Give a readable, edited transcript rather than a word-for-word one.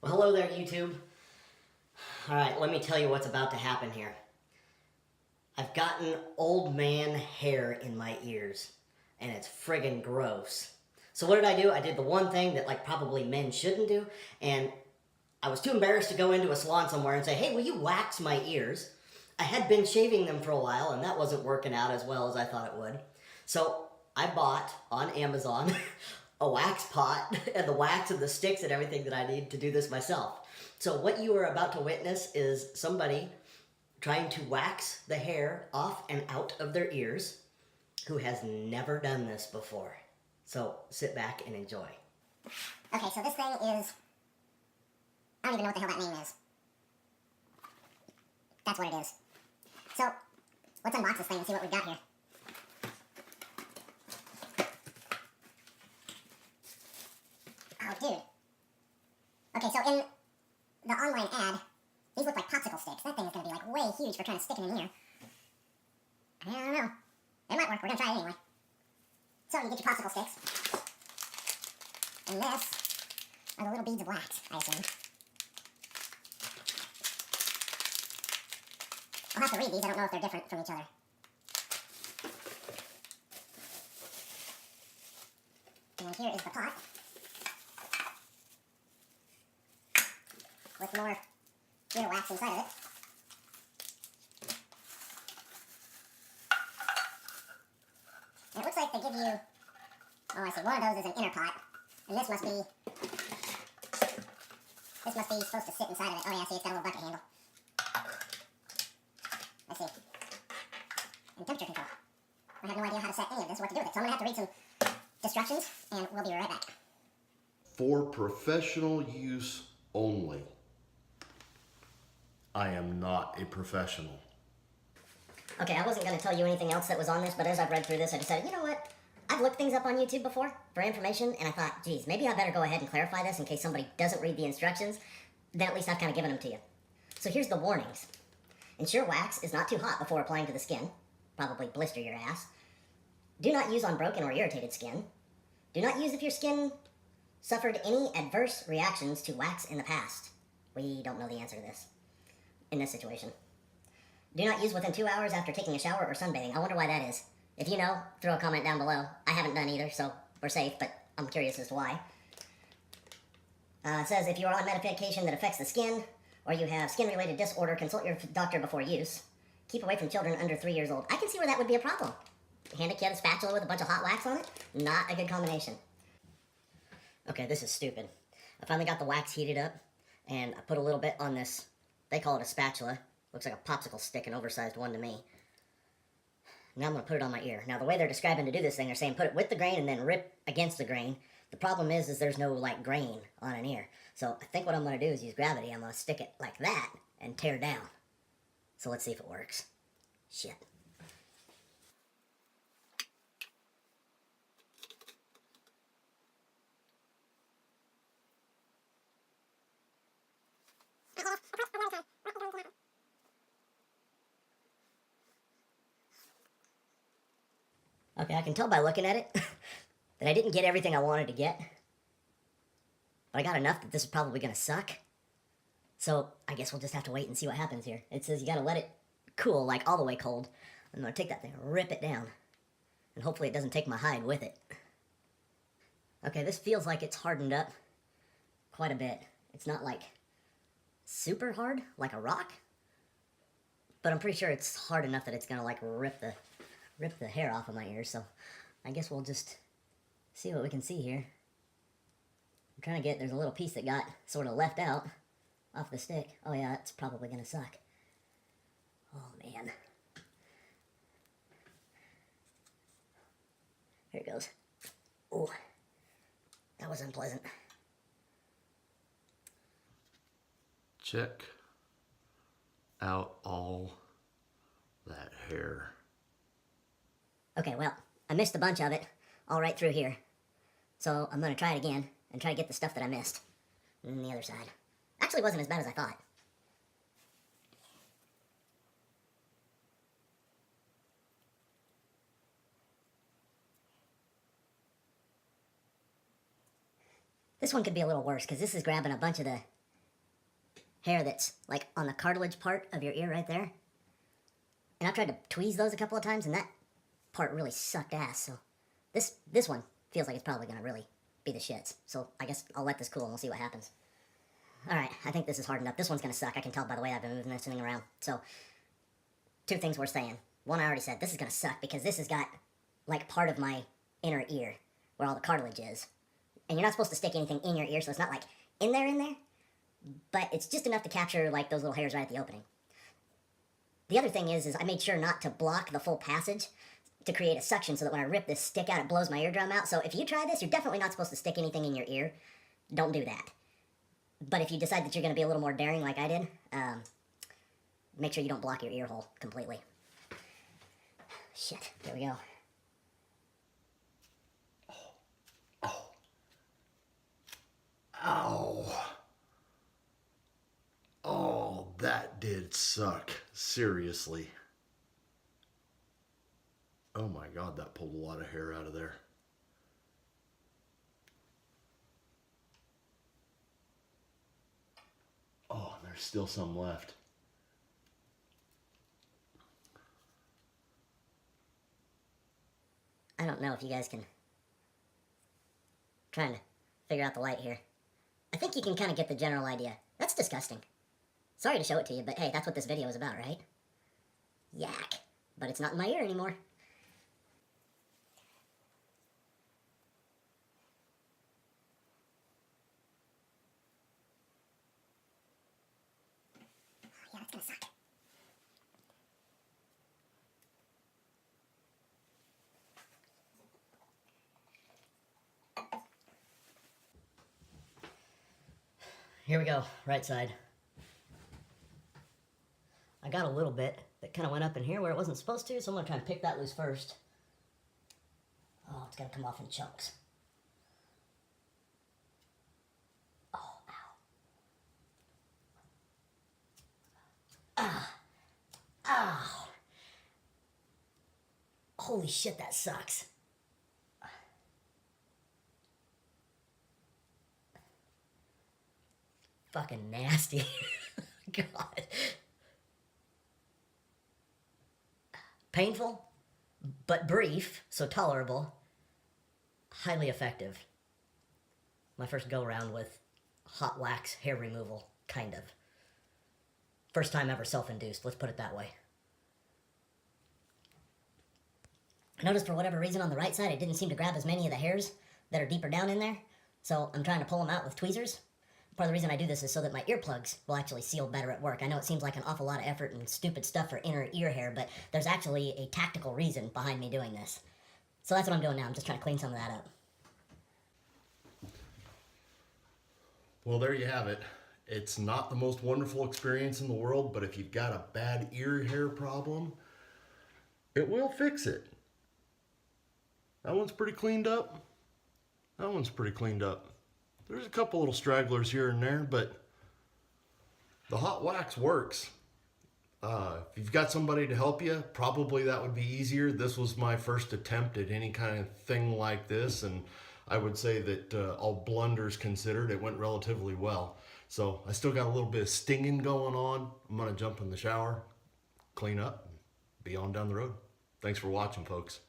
Well, hello there, YouTube. Alright, let me tell you what's about to happen here. I've gotten old man hair in my ears, and it's friggin' gross. So what did I do? I did the one thing that probably men shouldn't do, and I was too embarrassed to go into a salon somewhere and say, hey, will you wax my ears? I had been shaving them for a while, and that wasn't working out as well as I thought it would. So I bought on Amazon a wax pot and the wax and the sticks and everything that I need to do this myself. So what you are about to witness is somebody trying to wax the hair off and out of their ears who has never done this before. So sit back and enjoy. Okay, so this thing is... I don't even know what the hell that name is. That's what it is. So, let's unbox this thing and see what we've got here. Oh, dude. Okay, so in the online ad, these look like popsicle sticks. That thing is going to be way huge for trying to stick in an ear. I don't know. It might work. We're going to try it anyway. So, you get your popsicle sticks. And this are the little beads of wax, I assume. I'll have to read these. I don't know if they're different from each other. And here is the pot. With more ear wax inside of it. And it looks like they give you... Oh, I see. One of those is an inner pot. And this must be... supposed to sit inside of it. Oh yeah, see, it's got a little bucket handle. I see. And temperature control. I have no idea how to set any of this or what to do with it. So I'm going to have to read some instructions, and we'll be right back. For professional use only. I am not a professional. Okay, I wasn't going to tell you anything else that was on this, but as I've read through this, I decided, you know what? I've looked things up on YouTube before for information, and I thought, geez, maybe I better go ahead and clarify this in case somebody doesn't read the instructions. Then at least I've kind of given them to you. So here's the warnings. Ensure wax is not too hot before applying to the skin. Probably blister your ass. Do not use on broken or irritated skin. Do not use if your skin suffered any adverse reactions to wax in the past. We don't know the answer to this in this situation. Do not use within 2 hours after taking a shower or sunbathing. I wonder why that is. If you know, throw a comment down below. I haven't done either, so we're safe, but I'm curious as to why. It says if you are on medication that affects the skin, or you have skin-related disorder, consult your doctor before use. Keep away from children under 3 years old. I can see where that would be a problem. Hand a kid a spatula with a bunch of hot wax on it? Not a good combination. Okay, this is stupid. I finally got the wax heated up, and I put a little bit on this. They call it a spatula. Looks like a popsicle stick, an oversized one to me. Now I'm going to put it on my ear. Now the way they're describing to do this thing, they're saying put it with the grain and then rip against the grain. The problem is there's no grain on an ear. So I think what I'm going to do is use gravity. I'm going to stick it like that and tear down. So let's see if it works. Shit. Okay, I can tell by looking at it that I didn't get everything I wanted to get. But I got enough that this is probably going to suck. So I guess we'll just have to wait and see what happens here. It says you got to let it cool, all the way cold. I'm going to take that thing and rip it down. And hopefully it doesn't take my hide with it. Okay, this feels like it's hardened up quite a bit. It's not super hard, like a rock. But I'm pretty sure it's hard enough that it's going to rip the hair off of my ears. So I guess we'll just see what we can see here. I'm trying to get, there's a little piece that got sort of left out off the stick. Oh yeah, it's probably going to suck. Oh man. Here it goes. Oh, that was unpleasant. Check out all that hair. Okay, well, I missed a bunch of it all right through here. So I'm going to try it again and try to get the stuff that I missed on the other side. Actually wasn't as bad as I thought. This one could be a little worse because this is grabbing a bunch of the hair that's like on the cartilage part of your ear right there. And I've tried to tweeze those a couple of times, and that part really sucked ass. So this one feels like it's probably gonna really be the shits. So I guess I'll let this cool and we'll see what happens. All right, I think this is hard enough. This one's gonna suck. I can tell by the way I've been moving this thing around. So two things worth saying. One, I already said this is gonna suck because this has got like part of my inner ear where all the cartilage is. And you're not supposed to stick anything in your ear, so it's not like in there, but it's just enough to capture like those little hairs right at the opening. The other thing is I made sure not to block the full passage to create a suction so that when I rip this stick out, it blows my eardrum out. So if you try this, you're definitely not supposed to stick anything in your ear. Don't do that. But if you decide that you're going to be a little more daring like I did, make sure you don't block your ear hole completely. Shit, there we go. Ow. Oh, that did suck. Seriously. Oh my God, that pulled a lot of hair out of there. Oh, and there's still some left. I don't know if you guys can... Trying to figure out the light here. I think you can kind of get the general idea. That's disgusting. Sorry to show it to you, but hey, that's what this video is about, right? Yak. But it's not in my ear anymore. Yeah, that's gonna suck. Here we go, right side. I got a little bit that kind of went up in here where it wasn't supposed to, so I'm going to try and pick that loose first. Oh, it's going to come off in chunks. Oh, ow. Ow. Holy shit, that sucks. Fucking nasty. God. Painful, but brief, so tolerable. Highly effective. My first go around with hot wax hair removal, kind of. First time ever self-induced, let's put it that way. I noticed for whatever reason on the right side, it didn't seem to grab as many of the hairs that are deeper down in there. So I'm trying to pull them out with tweezers. Part of the reason I do this is so that my earplugs will actually seal better at work. I know it seems like an awful lot of effort and stupid stuff for inner ear hair, but there's actually a tactical reason behind me doing this. So that's what I'm doing now. I'm just trying to clean some of that up. Well, there you have it. It's not the most wonderful experience in the world, but if you've got a bad ear hair problem, it will fix it. That one's pretty cleaned up. That one's pretty cleaned up. There's a couple little stragglers here and there, but the hot wax works. If you've got somebody to help you, probably that would be easier. This was my first attempt at any kind of thing like this, and I would say that all blunders considered, it went relatively well. So I still got a little bit of stinging going on. I'm gonna jump in the shower, clean up, and be on down the road. Thanks for watching, folks.